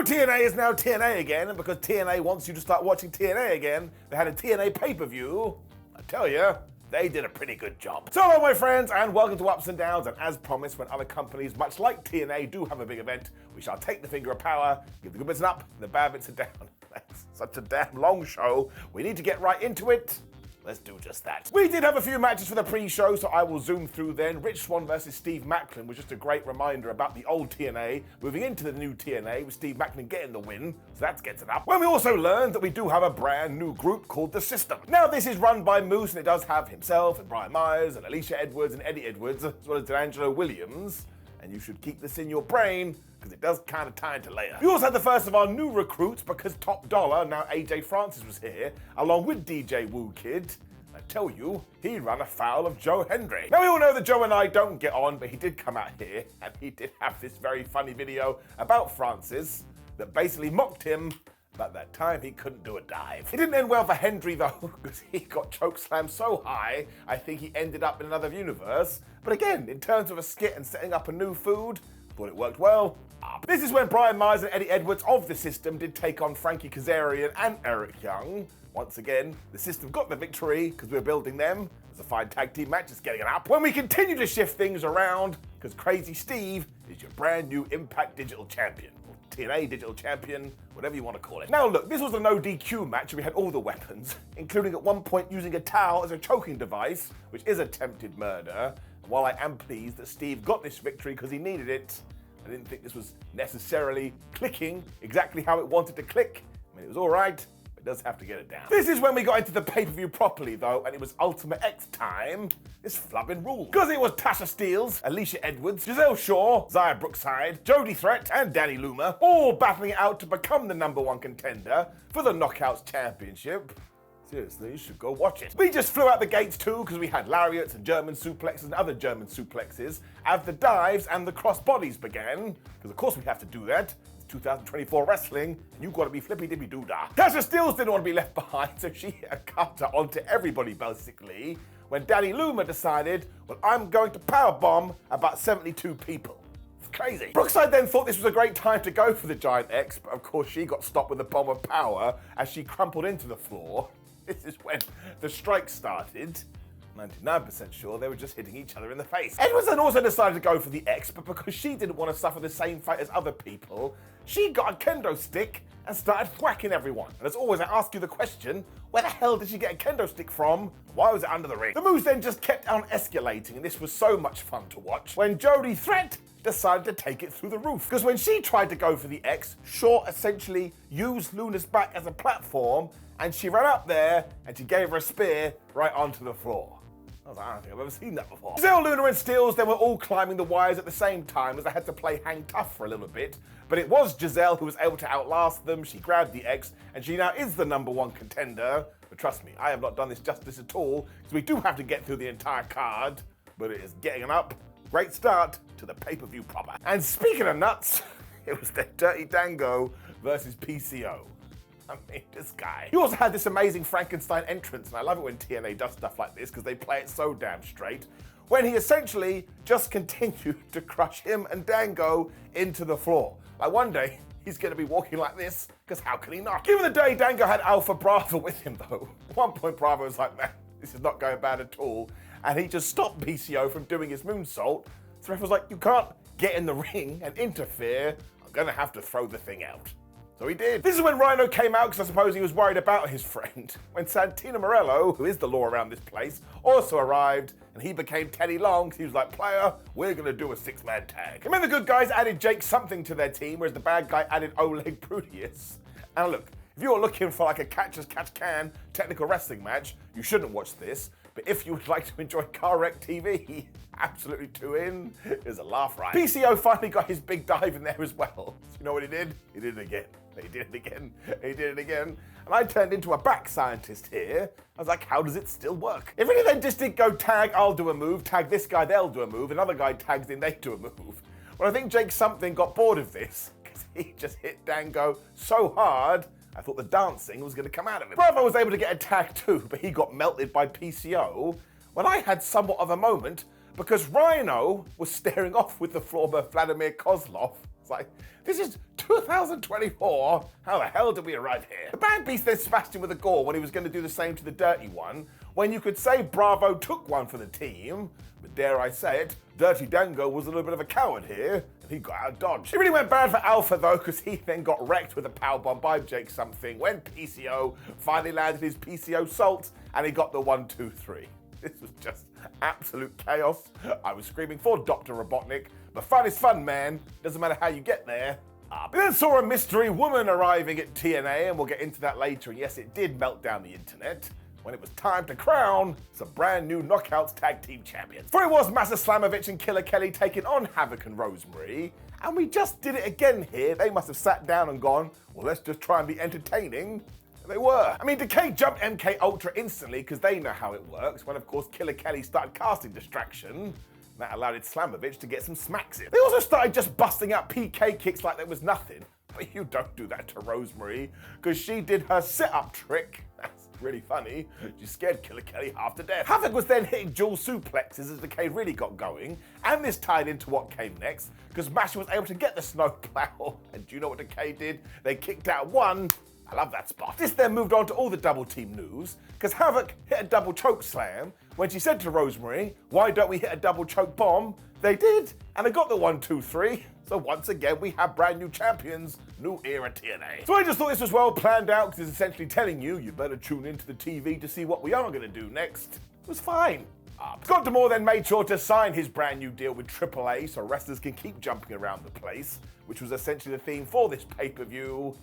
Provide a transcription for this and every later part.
TNA is now TNA again, and because TNA wants you to start watching TNA again, they had a TNA pay-per-view. I tell you, they did a pretty good job. So hello my friends, and welcome to Ups and Downs, and as promised, when other companies, much like TNA, do have a big event, we shall take the finger of power, give the good bits an up, and the bad bits a down. That's such a damn long show. We need to get right into it. Let's do just that. We did have a few matches for the pre-show, so I will zoom through then. Rich Swann versus Steve Macklin was just a great reminder about the old TNA, moving into the new TNA with Steve Macklin getting the win, so that gets it up. When we also learned that we do have a brand new group called The System. Now this is run by Moose, and it does have himself and Brian Myers and Alicia Edwards and Eddie Edwards, as well as D'Angelo Williams. And you should keep this in your brain, because it does kind of tie into later. We also had the first of our new recruits, because Top Dollar, now AJ Francis, was here, along with DJ Woo Kid. I tell you, he ran afoul of Joe Hendry. Now we all know that Joe and I don't get on, but he did come out here, and he did have this very funny video about Francis that basically mocked him about that time he couldn't do a dive. It didn't end well for Hendry though, because he got chokeslammed so high, I think he ended up in another universe. But again, in terms of a skit and setting up a new food, thought it worked well. This is when Brian Myers and Eddie Edwards of The System did take on Frankie Kazarian and Eric Young. Once again, The System got the victory because we were building them. It's a fine tag team match, it's getting it up. When we continue to shift things around, because Crazy Steve is your brand new Impact Digital Champion. TNA Digital Champion, whatever you want to call it. Now look, this was a no DQ match and we had all the weapons, including at one point using a towel as a choking device, which is attempted murder. And while I am pleased that Steve got this victory because he needed it, I didn't think this was necessarily clicking exactly how it wanted to click. I mean, it was all right, but it does have to get it down. This is when we got into the pay-per-view properly though, and it was Ultimate X time. It's flubbing rules. Because it was Tasha Steelz, Alicia Edwards, Giselle Shaw, Zaya Brookside, Jody Threat, and Danny Luma, all battling it out to become the #1 contender for the Knockouts Championship. Seriously, you should go watch it. We just flew out the gates too, because we had lariats and German suplexes and other German suplexes as the dives and the crossbodies began, because of course we have to do that. It's 2024 wrestling, and you've got to be flippy-dippy-doo-dah. Tasha Steelz didn't want to be left behind, so she hit a cutter onto everybody basically, when Danny Luma decided, well, I'm going to powerbomb about 72 people. It's crazy. Brookside then thought this was a great time to go for the Giant X, but of course she got stopped with a bomb of power as she crumpled into the floor. This is when the strike started. 99% sure they were just hitting each other in the face. Edwards then also decided to go for the X, but because she didn't want to suffer the same fate as other people, she got a kendo stick and started whacking everyone. And as always, I ask you the question, where the hell did she get a kendo stick from? Why was it under the ring? The moves then just kept on escalating, and this was so much fun to watch when Jody Threat decided to take it through the roof. Because when she tried to go for the X, Shaw essentially used Luna's back as a platform, and she ran up there and she gave her a spear right onto the floor. I was like, I don't think I've ever seen that before. Giselle, Luna, and Steelz, they were all climbing the wires at the same time as they had to play hang tough for a little bit. But it was Giselle who was able to outlast them. She grabbed the X, and she now is the #1 contender. But trust me, I have not done this justice at all, because we do have to get through the entire card. But it is getting up. Great start to the pay-per-view proper. And speaking of nuts, it was the Dirty Dango versus PCO. I mean, this guy. He also had this amazing Frankenstein entrance, and I love it when TNA does stuff like this because they play it so damn straight, when he essentially just continued to crush him and Dango into the floor. Like one day, he's gonna be walking like this, because how can he not? Given the day Dango had Alpha Bravo with him though, at one point Bravo was like, man, this is not going bad at all, and he just stopped PCO from doing his moonsault. So the ref was like, you can't get in the ring and interfere, I'm gonna have to throw the thing out. So he did. This is when Rhino came out, because I suppose he was worried about his friend. When Santino Morello, who is the law around this place, also arrived, and he became Teddy Long, because he was like, player, we're gonna do a 6-man tag. And then the good guys added Jake Something to their team, whereas the bad guy added Oleg Prudius. And look, if you're looking for like a catch-as-catch-can technical wrestling match, you shouldn't watch this. But if you would like to enjoy Car Wreck TV, absolutely tune in. There's a laugh right. PCO finally got his big dive in there as well. So you know what he did? He did it again. He did it again. He did it again. And I turned into a back scientist here. I was like, how does it still work? If really then just did go tag, I'll do a move, tag this guy, they'll do a move, another guy tags in, they do a move. Well, I think Jake Something got bored of this, because he just hit Dango so hard, I thought the dancing was going to come out of him. Bravo was able to get a tag too, but he got melted by PCO, when I had somewhat of a moment, because Rhino was staring off with the former Vladimir Kozlov, It's like, this is 2024. How the hell did we arrive here? The Band Beast then smashed him with a gore when he was going to do the same to the Dirty One, when you could say Bravo took one for the team, but dare I say it, Dirty Dango was a little bit of a coward here, and he got out dodged. It really went bad for Alpha though, because he then got wrecked with a powerbomb by Jake something when PCO finally landed his PCO salt, and he got the 1-2-3. This was just absolute chaos. I was screaming for Dr. Robotnik, but fun is fun, man. Doesn't matter how you get there. We then saw a mystery woman arriving at TNA, and we'll get into that later, and yes, it did melt down the internet, when it was time to crown some brand new Knockouts Tag Team Champions. For it was Masa Slamovich and Killer Kelly taking on Havoc and Rosemary, and we just did it again here. They must have sat down and gone, well, let's just try and be entertaining. And they were. I mean, Decay jumped MK Ultra instantly because they know how it works, when of course Killer Kelly started casting Distraction. That allowed Slamovich to get some smacks in. They also started just busting out PK kicks like there was nothing. But you don't do that to Rosemary, because she did her sit-up trick. That's really funny. She scared Killer Kelly half to death. Havoc was then hitting dual suplexes as Decay really got going, and this tied into what came next, because Masha was able to get the snowplow, and do you know what Decay did? They kicked out one. I love that spot. This then moved on to all the double team news, because Havoc hit a double choke slam when she said to Rosemary, why don't we hit a double choke bomb? They did, and they got the 1-2-3. So once again, we have brand new champions, new era TNA. So I just thought this was well planned out, because it's essentially telling you, you better tune into the TV to see what we are gonna do next. It was fine. Scott D'Amore then made sure to sign his brand new deal with AAA so wrestlers can keep jumping around the place, which was essentially the theme for this pay-per-view,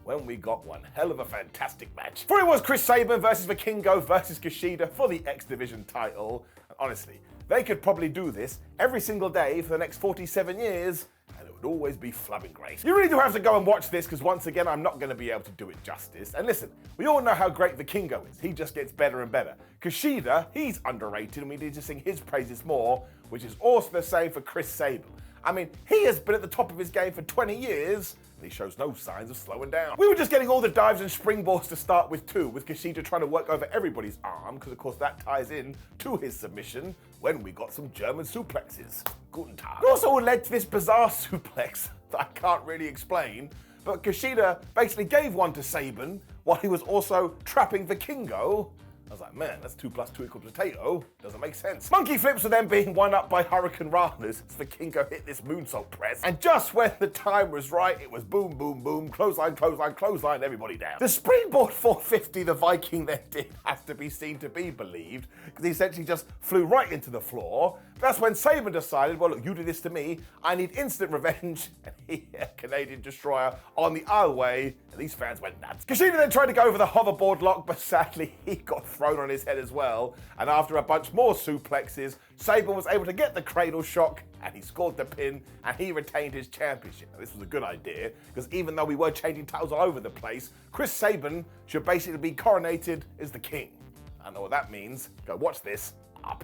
when we got one hell of a fantastic match. For it was Chris Sabin versus Vikingo versus Kushida for the X Division title. And honestly, they could probably do this every single day for the next 47 years, and it would always be flubbing great. You really do have to go and watch this, because once again, I'm not going to be able to do it justice. And listen, we all know how great Vikingo is. He just gets better and better. Kushida, he's underrated, and we need to sing his praises more, which is also the same for Chris Sabin. I mean, he has been at the top of his game for 20 years, and he shows no signs of slowing down. We were just getting all the dives and springboards to start with too, with Kushida trying to work over everybody's arm, because of course that ties in to his submission when we got some German suplexes. Guten Tag. It also led to this bizarre suplex that I can't really explain, but Kushida basically gave one to Sabin while he was also trapping Vikingo. I was like, man, that's 2 + 2 = potato. Doesn't make sense. Monkey flips were then being won up by Hurricane Ranas as Vikingo hit this moonsault press. And just when the time was right, it was boom, boom, boom, clothesline, clothesline, clothesline, everybody down. The springboard 450 the Viking then did has to be seen to be believed, because he essentially just flew right into the floor. That's when Sabin decided, well, look, you did this to me. I need instant revenge. And he hit a Canadian Destroyer on the aisleway, and these fans went nuts. Kushida then tried to go over the hoverboard lock, but sadly, he got thrown on his head as well. And after a bunch more suplexes, Sabin was able to get the cradle shock, and he scored the pin, and he retained his championship. Now, this was a good idea, because even though we were changing titles all over the place, Chris Sabin should basically be coronated as the king. I know what that means. Go watch this.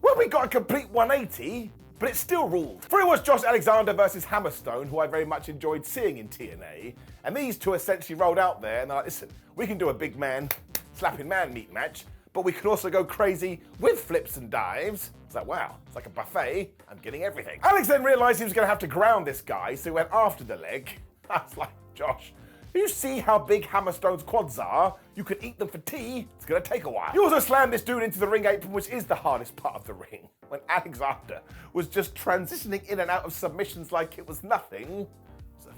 Well, we got a complete 180, but it still ruled. For it was Josh Alexander versus Hammerstone, who I very much enjoyed seeing in TNA, and these two essentially rolled out there, and they're like, listen, we can do a big man, slapping man meat match, but we can also go crazy with flips and dives. It's like, wow, it's like a buffet. I'm getting everything. Alex then realized he was going to have to ground this guy, so he went after the leg. I was like, Josh, do you see how big Hammerstone's quads are? You could eat them for tea. It's going to take a while. He also slammed this dude into the ring apron, which is the hardest part of the ring, when Alexander was just transitioning in and out of submissions like it was nothing.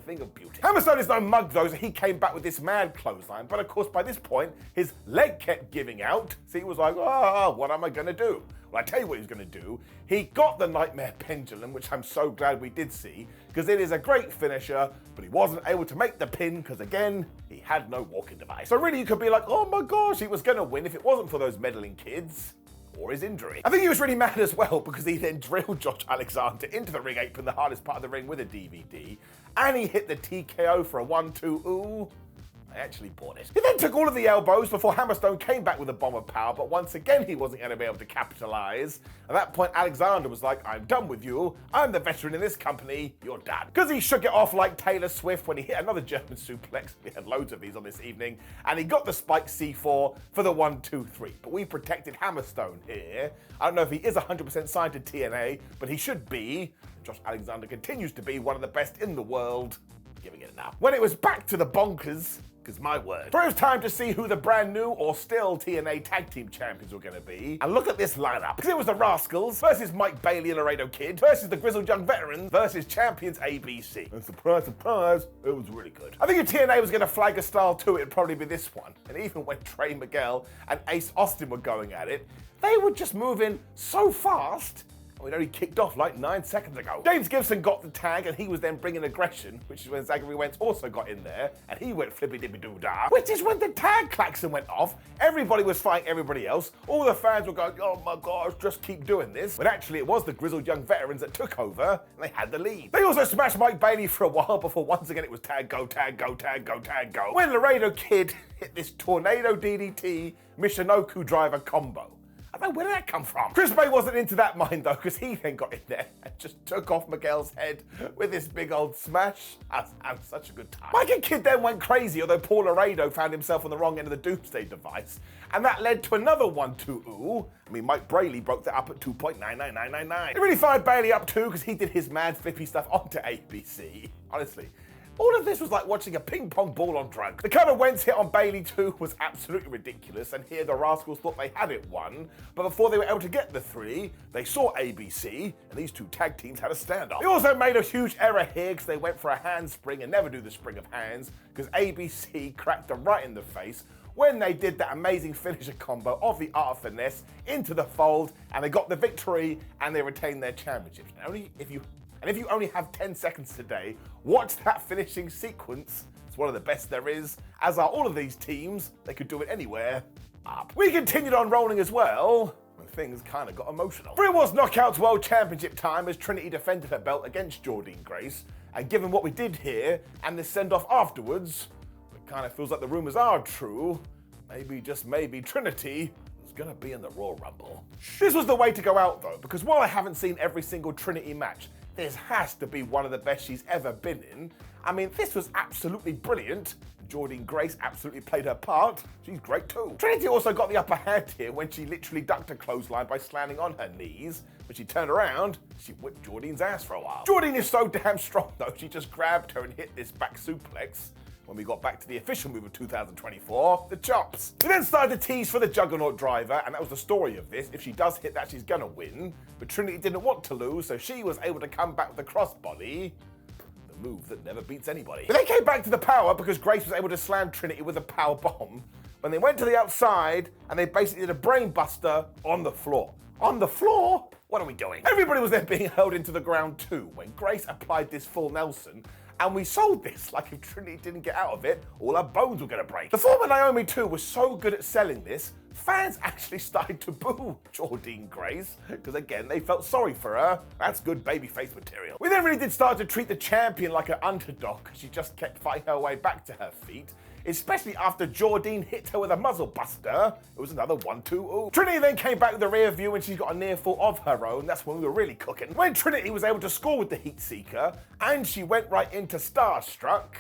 Thing of beauty. Hammerstone is no mug though, so he came back with this mad clothesline, but of course by this point his leg kept giving out, so he was like, what am I gonna do? Well, I tell you what he's gonna do. He got the Nightmare Pendulum, which I'm so glad we did see, because it is a great finisher, but he wasn't able to make the pin because again, he had no walking device. So really you could be like, oh my gosh, he was gonna win if it wasn't for those meddling kids. Or his injury. I think he was really mad as well, because he then drilled Josh Alexander into the ring apron, the hardest part of the ring, with a DVD, and he hit the TKO for a 1-2, ooh. I actually bought it. He then took all of the elbows before Hammerstone came back with a bomb of power, but once again he wasn't going to be able to capitalize. At that point, Alexander was like, I'm done with you. I'm the veteran in this company. You're done. Because he shook it off like Taylor Swift when he hit another German suplex. We had loads of these on this evening. And he got the spike C4 for the 1, 2, 3. But we protected Hammerstone here. I don't know if he is 100% signed to TNA, but he should be. Josh Alexander continues to be one of the best in the world. Giving it enough. When it was back to the bonkers, because my word. But it was time to see who the brand new or still TNA Tag Team Champions were going to be. And look at this lineup. Because it was the Rascals versus Mike Bailey and Laredo Kid versus the Grizzled Young Veterans versus Champions ABC. And surprise, surprise, it was really good. I think if TNA was going to flag a style too, it'd probably be this one. And even when Trey Miguel and Ace Austin were going at it, they were just moving so fast. We'd only kicked off like 9 seconds ago. James Gibson got the tag and he was then bringing aggression, which is when Zachary Wentz also got in there and he went flippy-dippy-doo-dah, which is when the tag klaxon went off. Everybody was fighting everybody else. All the fans were going, oh my gosh, just keep doing this. But actually it was the Grizzled Young Veterans that took over and they had the lead. They also smashed Mike Bailey for a while before once again it was tag, go, tag, go, tag, go, tag, go. When Laredo Kid hit this Tornado DDT Michinoku driver combo. I don't know, where did that come from? Chris Bay wasn't into that mind though, because he then got in there and just took off Miguel's head with this big old smash. That was such a good time. Mike and Kid then went crazy, although Paul Laredo found himself on the wrong end of the Doomsday device. And that led to another 1-2-ooh. I mean, Mike Braley broke that up at 2.99999. It really fired Bailey up too, because he did his mad flippy stuff onto ABC. Honestly. All of this was like watching a ping pong ball on drugs. The kind of Wentz hit on Bailey too was absolutely ridiculous, and here the Rascals thought they had it won, but before they were able to get the 3, they saw ABC, and these two tag teams had a standoff. They also made a huge error here because they went for a handspring and never do the spring of hands, because ABC cracked them right in the face when they did that amazing finisher combo of the Art of Finesse into the fold, and they got the victory, and they retained their championships. And if you only have 10 seconds today, watch that finishing sequence. It's one of the best there is, as are all of these teams. They could do it anywhere. Up. We continued on rolling as well, when things kind of got emotional. For it was Knockouts World Championship time as Trinity defended her belt against Jordynne Grace, and given what we did here, and the send-off afterwards, it kind of feels like the rumors are true. Maybe, just maybe, Trinity is gonna be in the Royal Rumble. This was the way to go out though, because while I haven't seen every single Trinity match, this has to be one of the best she's ever been in. I mean, this was absolutely brilliant. Jordynne Grace absolutely played her part. She's great too. Trinity also got the upper hand here when she literally ducked a clothesline by slamming on her knees. When she turned around, she whipped Jordynne's ass for a while. Jordynne is so damn strong though, she just grabbed her and hit this back suplex. When we got back to the official move of 2024, the chops. We then started to tease for the Juggernaut driver, and that was the story of this. If she does hit that, she's gonna win. But Trinity didn't want to lose, so she was able to come back with the crossbody. The move that never beats anybody. But they came back to the power because Grace was able to slam Trinity with a power bomb. When they went to the outside, and they basically did a brain buster on the floor. On the floor? What are we doing? Everybody was then being held into the ground too, when Grace applied this full Nelson, and we sold this like if Trinity didn't get out of it, all her bones were gonna break. The former Naomi too was so good at selling this, fans actually started to boo Jordynne Grace, because again, they felt sorry for her. That's good babyface material. We then really did start to treat the champion like an underdog, because she just kept fighting her way back to her feet, especially after Jordynne hit her with a muzzle buster. It was another 1-2-ooh. Trinity then came back with the rear view and she got a near fall of her own. That's when we were really cooking. When Trinity was able to score with the Heat Seeker, and she went right into Starstruck,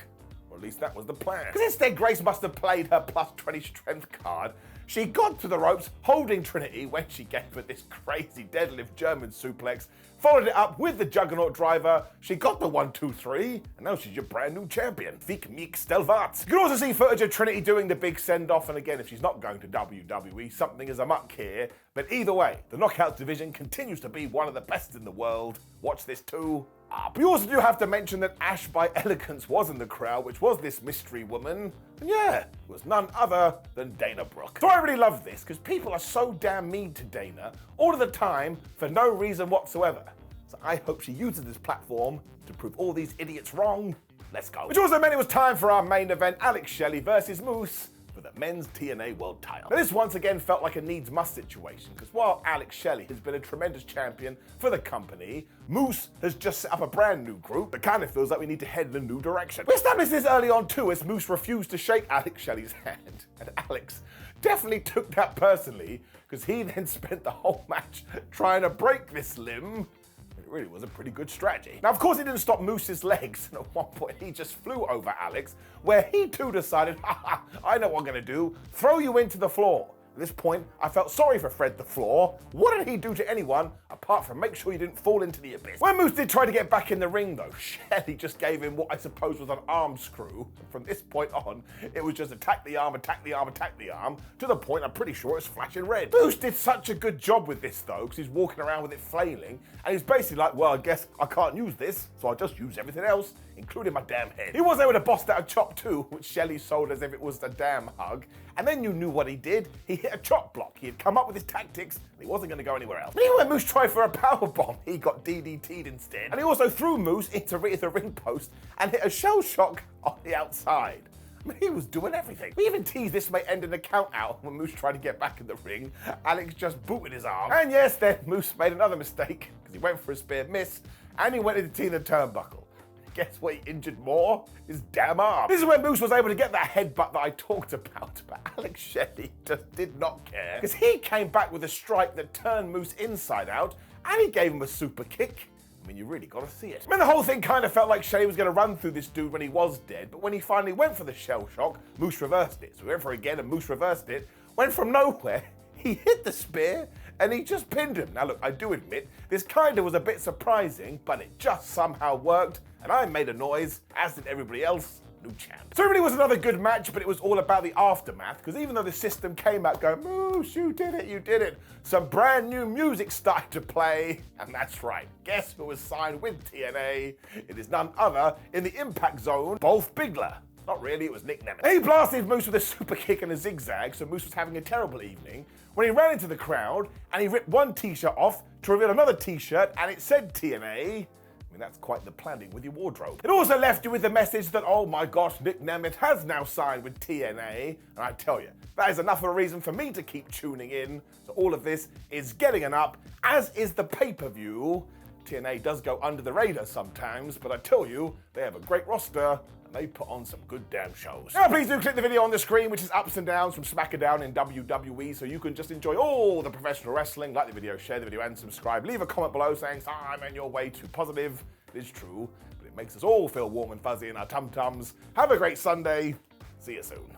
or at least that was the plan. Because instead Grace must have played her plus 20 strength card. She got to the ropes holding Trinity when she gave her this crazy deadlift German suplex, followed it up with the Juggernaut driver. She got the 1-2-3, and now she's your brand new champion. Vic Meek Stelvat. You can also see footage of Trinity doing the big send-off, and again, if she's not going to WWE, something is amok here. But either way, the Knockouts division continues to be one of the best in the world. Watch this too. We also do have to mention that Ash by Elegance was in the crowd, which was this mystery woman. And yeah, it was none other than Dana Brooke. So I really love this, because people are so damn mean to Dana all of the time for no reason whatsoever. So I hope she uses this platform to prove all these idiots wrong. Let's go. Which also meant it was time for our main event, Alex Shelly versus Moose, for the men's TNA World title. Now, this once again felt like a needs-must situation, because while Alex Shelly has been a tremendous champion for the company, Moose has just set up a brand new group that kind of feels like we need to head in a new direction. We established this early on too, as Moose refused to shake Alex Shelly's hand, and Alex definitely took that personally, because he then spent the whole match trying to break this limb. It really was a pretty good strategy. Now, of course, it didn't stop Moose's legs, and at one point he just flew over Alex, where he too decided, haha, I know what I'm gonna do, throw you into the floor. At this point, I felt sorry for Fred the Floor. What did he do to anyone, apart from make sure he didn't fall into the abyss? When Moose did try to get back in the ring though, Shelly just gave him what I suppose was an arm screw. From this point on, it was just attack the arm, attack the arm, attack the arm, to the point I'm pretty sure it's flashing red. Moose did such a good job with this though, because he's walking around with it flailing, and he's basically like, well, I guess I can't use this, so I'll just use everything else, including my damn head. He was able to bust out a chop too, which Shelly sold as if it was a damn hug, and then you knew what he did. He hit a chop block. He had come up with his tactics, and he wasn't going to go anywhere else. But even when Moose tried for a powerbomb, he got DDT'd instead. And he also threw Moose into the ring post and hit a shell shock on the outside. I mean, he was doing everything. We even teased this may end in a count out when Moose tried to get back in the ring. Alex just booted his arm. And yes, then Moose made another mistake, because he went for a spear miss, and he went into Tina turnbuckle. Guess what he injured more? His damn arm. This is when Moose was able to get that headbutt that I talked about, but Alex Shelly just did not care, because he came back with a strike that turned Moose inside out, and he gave him a super kick. I mean, you really gotta see it. I mean, the whole thing kind of felt like Shelly was gonna run through this dude when he was dead, but when he finally went for the shell shock, Moose reversed it. So he went for it again, and Moose reversed it. Went from nowhere, he hit the spear, and he just pinned him. Now look, I do admit, this kind of was a bit surprising, but it just somehow worked, and I made a noise, as did everybody else. New champ. So it really was another good match, but it was all about the aftermath, because even though the system came out going, Moose, you did it, some brand new music started to play, and that's right, guess who was signed with TNA? It is none other, in the Impact Zone, Dolph Ziggler. Not really, it was Nic Nemeth. He blasted Moose with a super kick and a zigzag, so Moose was having a terrible evening, when he ran into the crowd, and he ripped one t-shirt off to reveal another t-shirt, and it said TNA. I mean, that's quite the planning with your wardrobe. It also left you with the message that, oh my gosh, Nic Nemeth has now signed with TNA. And I tell you, that is enough of a reason for me to keep tuning in. So all of this is getting an up, as is the pay-per-view. TNA does go under the radar sometimes, but I tell you, they have a great roster, and they put on some good damn shows. Now please do click the video on the screen, which is ups and downs from SmackDown in WWE, so you can just enjoy all the professional wrestling. Like the video, share the video, and subscribe. Leave a comment below saying, Simon, you're way too positive. It is true, but it makes us all feel warm and fuzzy in our tum-tums. Have a great Sunday. See you soon.